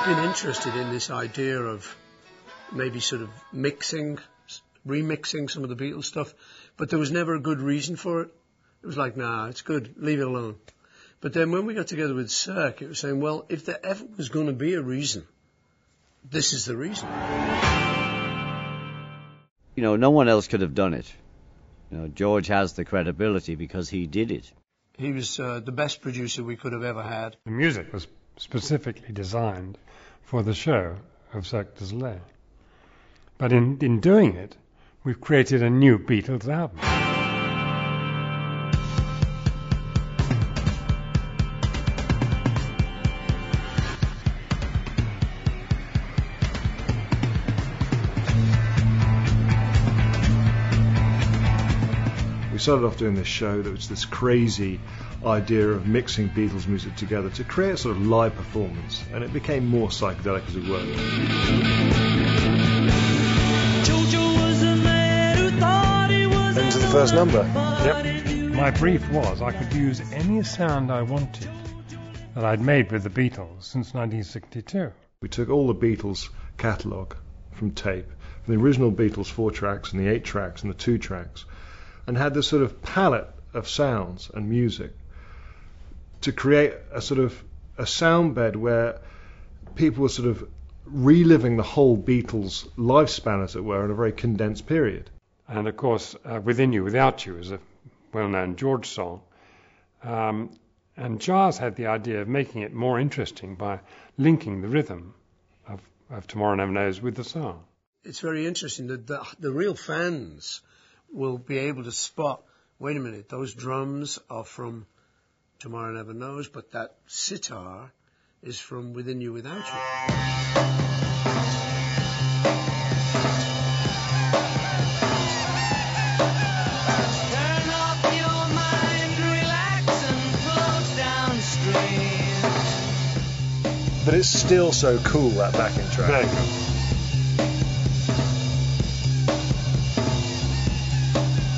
been interested in this idea of maybe sort of remixing some of the Beatles stuff, but there was never a good reason for it. It was like, nah, it's good, leave it alone. But then when we got together with Cirque, it was saying, well, if there ever was going to be a reason, this is the reason. You know, no one else could have done it. You know, George has the credibility because he did it. He was the best producer we could have ever had. The music was specifically designed for the show of Cirque du Soleil. But in doing it, we've created a new Beatles album. We started off doing this show that was this crazy idea of mixing Beatles music together to create a sort of live performance, and it became more psychedelic as it worked. Into the first number. Yep. My brief was I could use any sound I wanted that I'd made with the Beatles since 1962. We took all the Beatles catalogue from tape, from the original Beatles 4 tracks and the 8 tracks and the 2 tracks, and had this sort of palette of sounds and music to create a sort of a sound bed where people were sort of reliving the whole Beatles lifespan, as it were, in a very condensed period. And of course, Within You, Without You is a well-known George song. And Giles had the idea of making it more interesting by linking the rhythm of Tomorrow Never Knows with the song. It's very interesting that the real fans will be able to spot, wait a minute, those drums are from Tomorrow Never Knows, but that sitar is from Within You, Without You. But it's still so cool, that backing track. Very cool.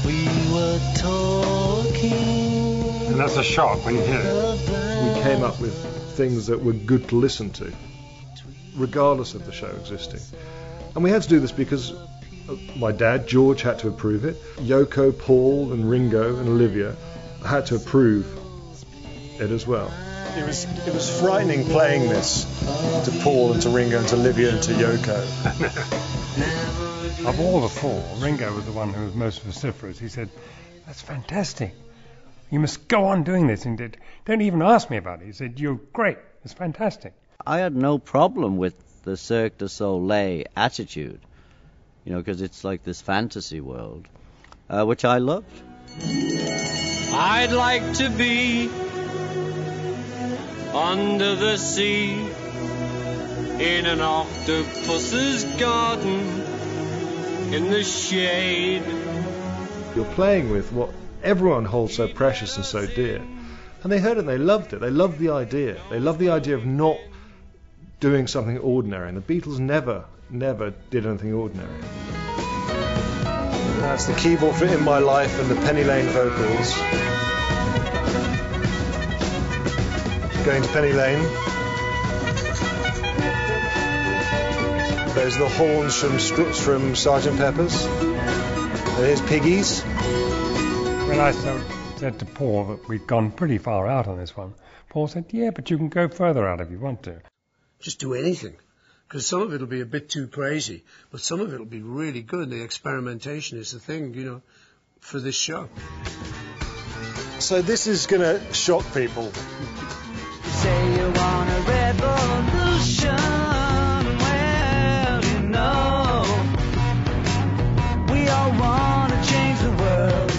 We were talking. And that's a shock when you hear it. We came up with things that were good to listen to, regardless of the show existing. And we had to do this because my dad, George, had to approve it. Yoko, Paul, and Ringo, and Olivia had to approve it as well. It was frightening playing this to Paul and to Ringo and to Olivia and to Yoko. Of all the 4, Ringo was the one who was most vociferous. He said, "That's fantastic. You must go on doing this." And he did. "Don't even ask me about it." He said, "You're great. It's fantastic." I had no problem with the Cirque du Soleil attitude, you know, because it's like this fantasy world, which I loved. I'd like to be under the sea in an octopus's garden in the shade. You're playing with what everyone holds so precious and so dear. And they heard it and they loved it. They loved the idea. They loved the idea of not doing something ordinary. And the Beatles never did anything ordinary. That's the keyboard for In My Life and the Penny Lane vocals. Going to Penny Lane. There's the horns from Sgt. Pepper's. There's Piggies. When I said to Paul that we'd gone pretty far out on this one, Paul said, "Yeah, but you can go further out if you want to." Just do anything, because some of it will be a bit too crazy, but some of it will be really good. The experimentation is the thing, you know, for this show. So this is going to shock people. Say you want a revolution, well, you know, we all want to change the world.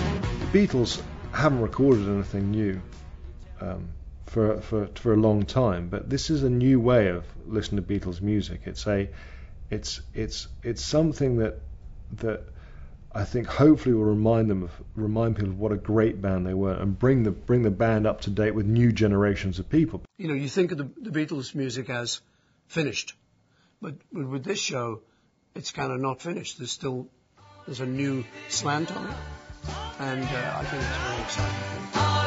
The Beatles haven't recorded anything new for a long time, but this is a new way of listening to Beatles music. It's something that I think hopefully will remind people of what a great band they were, and bring the band up to date with new generations of people. You know, you think of the Beatles music as finished, but with this show, it's kind of not finished. There's a new slant on it, and I think it's very exciting.